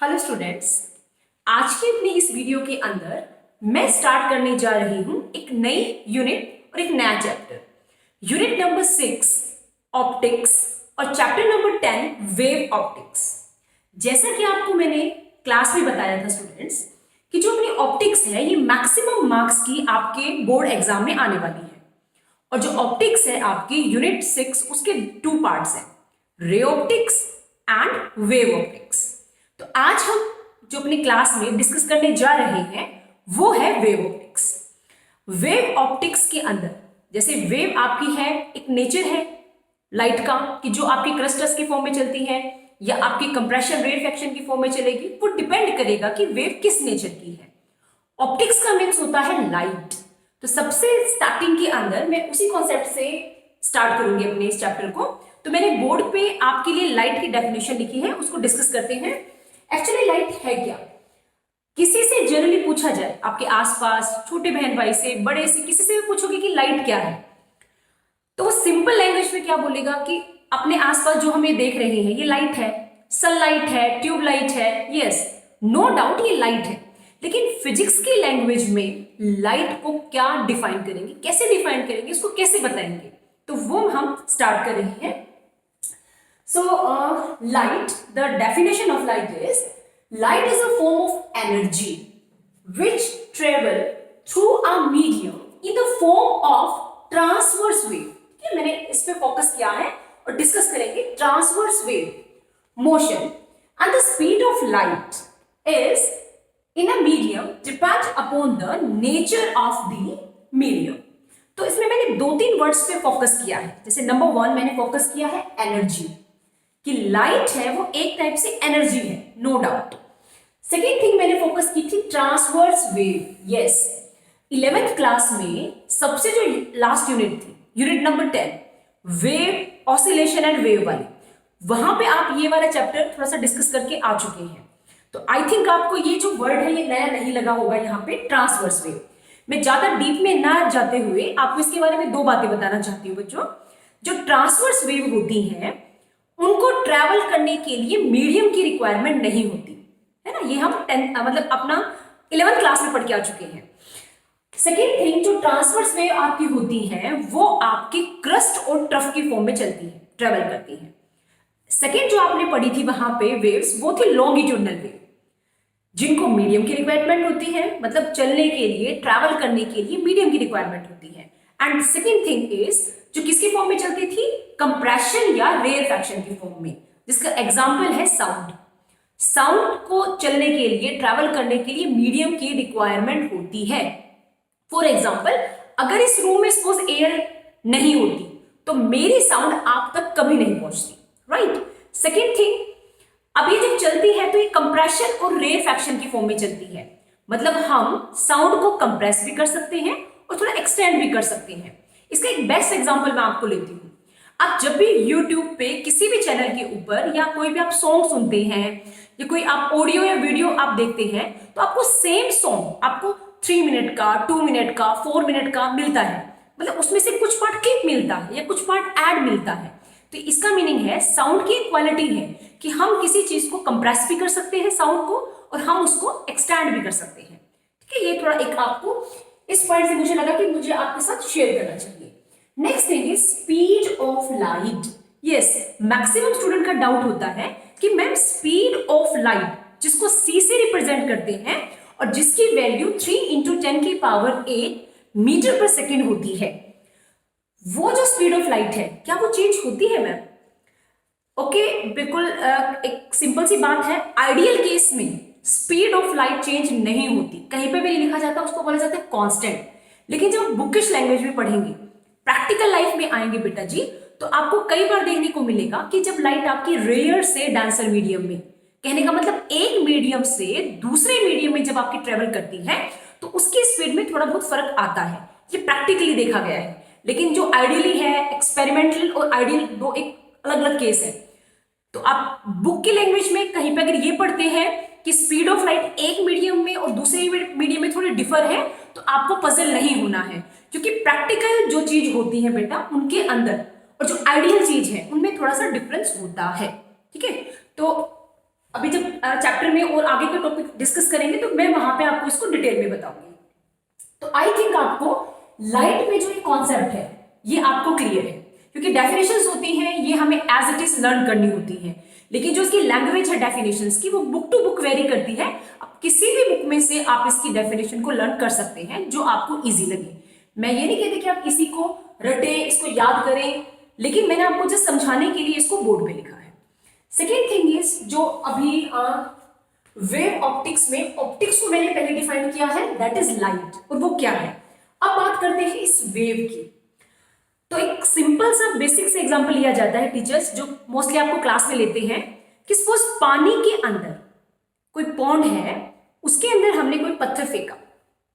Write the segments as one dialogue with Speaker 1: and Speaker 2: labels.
Speaker 1: Hello students, आज की अपनी इस वीडियो के अंदर मैं स्टार्ट करने जा रही हूं एक नई यूनिट और एक नया चैप्टर। यूनिट नंबर 6 ऑप्टिक्स और चैप्टर नंबर 10 वेव ऑप्टिक्स। जैसा कि आपको मैंने क्लास में बताया था स्टूडेंट्स कि जो अपनी ऑप्टिक्स है ये मैक्सिमम मार्क्स की आपके बोर्ड एग्जाम में आने वाली है। और जो ऑप्टिक्स है आपकी यूनिट 6 उसके 2 पार्ट्स हैं, ray optics and wave optics. तो आज हम जो अपनी क्लास में डिस्कस करने जा रहे हैं वो है वेव ऑप्टिक्स। वेव ऑप्टिक्स के अंदर जैसे वेव आपकी है, एक नेचर है लाइट का कि जो आपकी क्रस्टस की फॉर्म में चलती है या आपकी कंप्रेशन रेफ्लेक्शन की फॉर्म में चलेगी, वो डिपेंड करेगा कि वेव किस नेचर की है। ऑप्टिक्स का मीन्स होता है लाइट। तो सबसे स्टार्टिंग के अंदर मैं उसी कॉन्सेप्ट से स्टार्ट करूंगी अपने इस चैप्टर को। तो मैंने बोर्ड पे आपके लिए लाइट की डेफिनेशन लिखी है, उसको डिस्कस करते हैं। एक्चुअली लाइट है क्या? किसी से जनरली पूछा जाए, आपके आसपास छोटे बहन भाई से, बड़े से, किसी से भी पूछोगे कि लाइट क्या है, तो वो सिंपल लैंग्वेज में क्या बोलेगा कि अपने आसपास जो हम ये देख रहे हैं ये लाइट है, सनलाइट है, ट्यूबलाइट है। यस, नो डाउट ये लाइट है। लेकिन फिजिक्स की लैंग्वेज में लाइट को क्या डिफाइन करेंगे, कैसे डिफाइन करेंगे, इसको कैसे बताएंगे, तो वो हम स्टार्ट कर रहे हैं। So, light, the definition of light is a form of energy which travel through a medium in the form of transverse wave। ठीक है, मैंने इस पे फोकस किया है और डिस्कस करेंगे transverse wave motion. And the speed of light is in a medium depend upon the nature of the medium. तो इसमें मैंने 2-3 वर्ड्स पे फोकस किया है। जैसे नंबर 1 मैंने फोकस किया है एनर्जी, कि लाइट है वो एक टाइप से एनर्जी है, नो डाउट। सेकेंड थिंग मैंने फोकस की थी transverse wave. Yes, 11th class में सबसे जो लास्ट यूनिट थी, unit number 10 wave oscillation and wave वाली, वहां पे आप ये वाला चैप्टर थोड़ा सा डिस्कस करके आ चुके हैं। तो आई थिंक आपको ये जो वर्ड है ये नया नहीं लगा होगा यहाँ पे, ट्रांसवर्स वेव। मैं ज्यादा डीप में ना जाते हुए आपको इसके बारे में 2 बातें बताना चाहती हूँ बच्चों। जो ट्रांसवर्स वेव होती हैं उनको ट्रैवल करने के लिए मीडियम की रिक्वायरमेंट नहीं होती है ना। ये हम 10 मतलब अपना 11th क्लास में पढ़ के आ चुके हैं। सेकेंड थिंग, जो ट्रांसवर्स वेव आपकी होती है वो आपकी क्रस्ट और ट्रफ की फॉर्म में चलती है, ट्रेवल करती है। सेकेंड जो आपने पढ़ी थी वहां पे वेव्स, वो थी लॉन्गिट्यूडनल वेव, जिनको मीडियम की रिक्वायरमेंट होती है, मतलब चलने के लिए, ट्रैवल करने के लिए मीडियम की रिक्वायरमेंट होती है। एंड सेकेंड थिंग इज, जो किसकी फॉर्म में चलती थी, कंप्रेशन या रेयरफैक्शन की फॉर्म में, जिसका एग्जांपल है साउंड। साउंड को चलने के लिए, ट्रैवल करने के लिए मीडियम की रिक्वायरमेंट होती है। फॉर एग्जांपल, अगर इस रूम में सपोज एयर नहीं होती तो मेरी साउंड आप तक कभी नहीं पहुंचती, राइट। सेकेंड थिंग, अब ये जब चलती है तो ये कंप्रेशन और रेयरफैक्शन की फॉर्म में चलती है, मतलब हम साउंड को कंप्रेस भी कर सकते हैं और थोड़ा एक्सटेंड भी कर सकते हैं। इसका एक बेस्ट एग्जांपल मैं आपको लेती हूँ। आप जब भी YouTube पे किसी भी चैनल के ऊपर या कोई भी आप सॉन्ग सुनते हैं या कोई आप ऑडियो या वीडियो आप देखते हैं, तो आपको सेम सॉन्ग आपको 3 मिनट का, 2 मिनट का, 4 मिनट का मिलता है, मतलब उसमें से कुछ पार्ट क्लिप मिलता है या कुछ पार्ट ऐड मिलता है। तो इसका मीनिंग है साउंड की एक क्वालिटी है कि हम किसी चीज को कंप्रेस भी कर सकते हैं साउंड को, और हम उसको एक्सटेंड भी कर सकते हैं। ठीक है, ये थोड़ा एक आपको इस पॉइंट से मुझे लगा कि मुझे आपके साथ शेयर करना चाहिए। Next thing is speed of light. Yes, maximum student का डाउट होता है कि मैम स्पीड ऑफ लाइट, जिसको c से रिप्रेजेंट करते हैं और जिसकी वैल्यू 3 × 10⁸ मीटर पर सेकेंड होती है, वो जो स्पीड ऑफ लाइट है क्या वो चेंज होती है मैम? ओके, बिल्कुल एक सिंपल सी बात है, आइडियल केस में स्पीड ऑफ लाइट चेंज नहीं होती, कहीं पे भी नहीं लिखा जाता, उसको बोला जाता है कांस्टेंट। लेकिन जब बुकिश लैंग्वेज में पढ़ेंगे, प्रैक्टिकल लाइफ में आएंगे बेटा जी, तो आपको कई बार देखने को मिलेगा कि जब लाइट आपकी रेयर से डेंसर मीडियम में, कहने का मतलब एक मीडियम से दूसरे मीडियम में जब आपकी ट्रेवल करती है तो उसकी स्पीड में थोड़ा बहुत फर्क आता है, ये प्रैक्टिकली देखा गया है। लेकिन जो आइडियली है, एक्सपेरिमेंटल और आइडियल दो एक अलग अलग केस है। तो आप बुक की लैंग्वेज में कहीं पे अगर ये पढ़ते हैं कि स्पीड ऑफ लाइट एक मीडियम में और दूसरे मीडियम में थोड़ी डिफर है, तो आपको पजल नहीं होना है, क्योंकि प्रैक्टिकल जो चीज होती है बेटा उनके अंदर और जो आइडियल चीज है उनमें थोड़ा सा डिफरेंस होता है। ठीक है, तो अभी जब चैप्टर में और आगे का टॉपिक डिस्कस करेंगे तो मैं वहां पे आपको इसको डिटेल में बताऊंगी। तो आई थिंक आपको लाइट में जो ये कॉन्सेप्ट है ये आपको क्लियर है, क्योंकि डेफिनेशंस होती हैं ये हमें एज इट इज लर्न करनी होती है, लेकिन जो इसकी लैंग्वेज है डेफिनेशंस की वो बुक टू बुक वेरी करती है। अब किसी भी बुक में से आप इसकी डेफिनेशन को लर्न कर सकते हैं जो आपको इजी लगे। मैं ये नहीं कहती कि आप इसी को रटे, इसको याद करें, लेकिन मैंने आपको जस्ट समझाने के लिए इसको बोर्ड पे लिखा है। सेकेंड थिंग इज जो अभी वेव ऑप्टिक्स में ऑप्टिक्स को मैंने पहले डिफाइन किया है, दैट इज लाइट, और वो क्या है। अब बात करते हैं इस वेव की। तो एक सिंपल सा बेसिक से एग्जांपल लिया जाता है टीचर्स, जो मोस्टली आपको क्लास में लेते हैं, कि सपोज पानी के अंदर कोई पॉन्ड है, उसके अंदर हमने कोई पत्थर फेंका,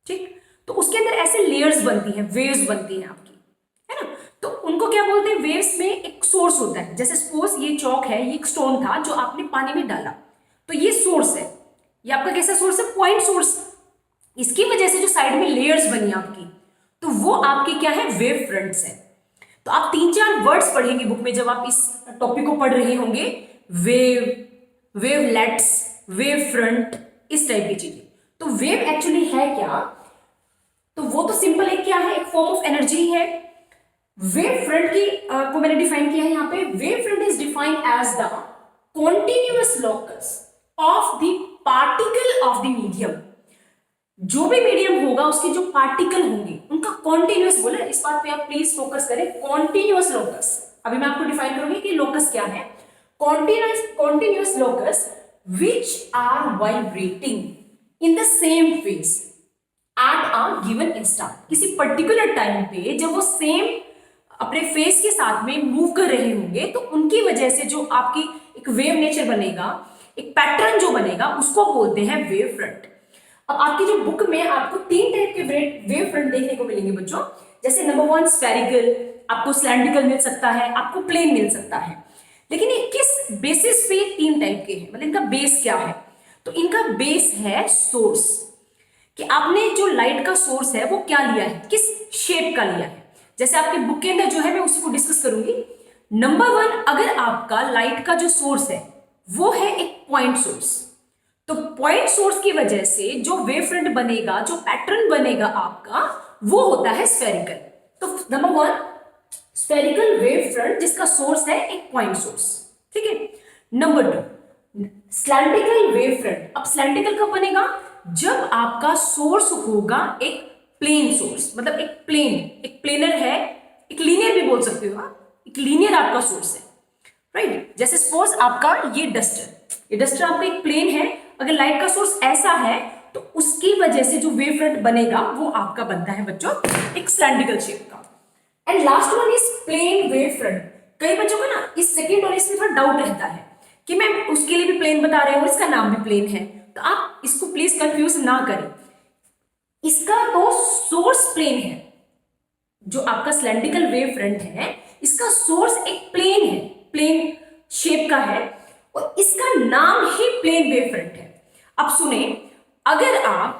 Speaker 1: ठीक, तो उसके अंदर ऐसे लेयर्स बनती हैं, वेव्स बनती हैं आपकी, है ना। तो उनको क्या बोलते हैं, वेव्स में एक सोर्स होता है। जैसे सपोज ये चौक है, ये एक स्टोन था जो आपने पानी में डाला, तो ये सोर्स है, ये आपका कैसा सोर्स है, पॉइंट सोर्स। इसकी वजह से जो साइड में लेयर्स बनी आपकी, तो वो आपकी क्या है, वेव फ्रंट्स है। तो आप 3-4 वर्ड्स पढ़ेंगे बुक में जब आप इस टॉपिक को पढ़ रहे होंगे, वेव, वेवलेट्स, वेव फ्रंट, इस टाइप की चीजें। तो वेव एक्चुअली है क्या, तो वो तो सिंपल है, क्या है, एक फॉर्म ऑफ एनर्जी है। वेव फ्रंट की को मैंने डिफाइन किया है यहाँ पे। Wave front is defined as the continuous locus of the particle of the medium. जो भी मीडियम होगा उसके जो पार्टिकल होंगे उनका कॉन्टिन्यूअस, बोला इस बात पे आप प्लीज फोकस करें, कॉन्टिन्यूअस लोकस। अभी मैं आपको डिफाइन करूंगी कि लोकस क्या है। Continuous locus which are vibrating in the same phase at a given instant. किसी पर्टिकुलर टाइम पे जब वो सेम अपने फेस के साथ में मूव कर रहे होंगे, तो उनकी वजह से जो आपकी एक वेव नेचर बनेगा, एक पैटर्न जो बनेगा, उसको बोलते हैं वेव फ्रंट। अब आपकी जो बुक में आपको 3 टाइप के वेव फ्रंट देखने को मिलेंगे बच्चों। जैसे नंबर 1 स्फेरिकल, आपको सिलेंड्रिकल मिल सकता है, आपको प्लेन मिल सकता है। लेकिन ये किस बेसिस पे 3 टाइप के हैं, मतलब इनका बेस क्या है, तो इनका बेस है सोर्स, कि आपने जो लाइट का सोर्स है वो क्या लिया है, किस शेप का लिया है। जैसे आपके बुक के अंदर जो है मैं उसी को डिस्कस करूंगी। नंबर 1, अगर आपका लाइट का जो सोर्स है वो है एक पॉइंट सोर्स, तो पॉइंट सोर्स की वजह से जो वेव फ्रंट बनेगा, जो पैटर्न बनेगा आपका, वो होता है स्फेरिकल। तो नंबर 1 स्फेरिकल वेव फ्रंट, जिसका सोर्स है एक पॉइंट सोर्स, ठीक है। नंबर 2 स्लैंटिकल वेव फ्रंट। अब स्लैंटिकल कब बनेगा, जब आपका सोर्स होगा एक प्लेन सोर्स, मतलब एक प्लेन, एक प्लेनर है, एक लीनियर भी बोल सकते हो आप, एक लीनियर आपका सोर्स है, राइट। जैसे सपोज आपका ये डस्टर आपका एक प्लेन है, अगर लाइट का सोर्स ऐसा है तो उसकी वजह से जो वेव फ्रंट बनेगा वो आपका बनता है बच्चों एक सिलेंड्रिकल शेप का। And last one is plane wave front. कई बच्चों को ना इस सेकंड और इसमें थोड़ा डाउट रहता है कि मैम उसके लिए भी प्लेन बता रहे हो और इसका नाम भी प्लेन है, तो आप इसको प्लीज कंफ्यूज ना करें। इसका तो सोर्स प्लेन है, जो आपका सिलेंड्रिकल वेव फ्रंट है इसका सोर्स एक प्लेन है, प्लेन शेप का है, और इसका नाम ही प्लेन वेव फ्रंट है। अब सुने, अगर आप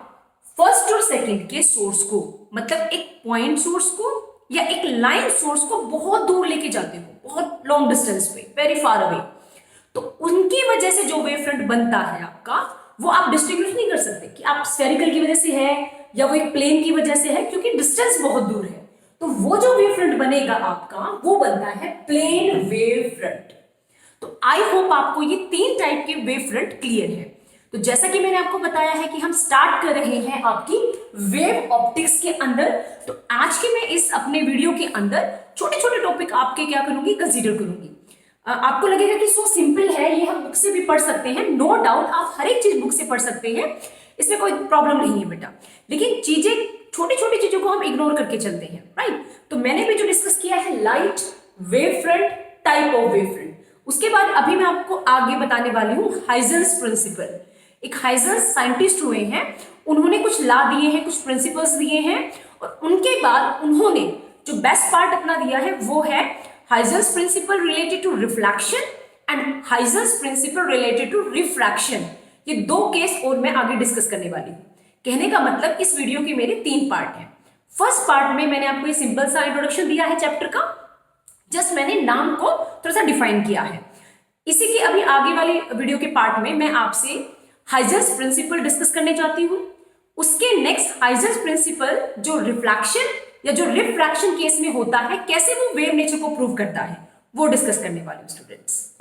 Speaker 1: फर्स्ट और सेकंड के सोर्स को, मतलब एक पॉइंट सोर्स को या एक लाइन सोर्स को बहुत दूर लेके जाते हो, बहुत लॉन्ग डिस्टेंस पे, वेरी फार अवे, तो उनकी वजह से जो वेव फ्रंट बनता है आपका, वो आप डिस्ट्रीब्यूट नहीं कर सकते कि आप स्फेरिकल की वजह से है या वो एक प्लेन की वजह से है, क्योंकि डिस्टेंस बहुत दूर है। तो वो जो वेव फ्रंट बनेगा आपका वो बनता है प्लेन वेव फ्रंट। तो आई होप आपको ये 3 टाइप के वेव फ्रंट क्लियर है। तो जैसा कि मैंने आपको बताया है कि हम स्टार्ट कर रहे हैं आपकी वेव ऑप्टिक्स के अंदर, तो आज के मैं इस अपने वीडियो के अंदर छोटे छोटे टॉपिक आपके क्या करूंगी, कंसीडर करूंगी। आपको लगेगा कि सो सिंपल है, ये हम बुक से भी पढ़ सकते हैं, नो डाउट आप हर एक चीज बुक से पढ़ सकते हैं, इसमें कोई प्रॉब्लम नहीं है बेटा। लेकिन चीजें, छोटी छोटी चीजों को हम इग्नोर करके चलते हैं, राइट। तो मैंने भी जो डिस्कस किया है light, wave front, type of wave front, उसके बाद अभी मैं आपको आगे बताने वाली हूं हाइजेंस प्रिंसिपल। एक हाइजेंस साइंटिस्ट हुए हैं, उन्होंने कुछ ला दिए हैं, कुछ प्रिंसिपल्स दिए हैं, और उनके बाद उन्होंने जो बेस्ट पार्ट अपना दिया है वो है Huygens principle related to reflection and Huygens principle related to refraction. ये 2 केस और मैं आगे डिस्कस करने वाली हूं। कहने का मतलब इस वीडियो के मेरे 3 पार्ट हैं। फर्स्ट पार्ट में मैंने आपको ये सिंपल सा इंट्रोडक्शन दिया है चैप्टर का, जस्ट मैंने नाम को थोड़ा सा डिफाइन किया है। इसी के अभी आगे वाले वीडियो के पार्ट में मैं आपसे हाइजेंस प्रिंसिपल डिस्कस करने जाती हूँ। उसके नेक्स्ट हाइजेंस प्रिंसिपल जो रिफ्लेक्शन या जो रिफ्रैक्शन केस में होता है, कैसे वो वेव नेचर को प्रूव करता है, वो डिस्कस करने वाले हूँ स्टूडेंट्स।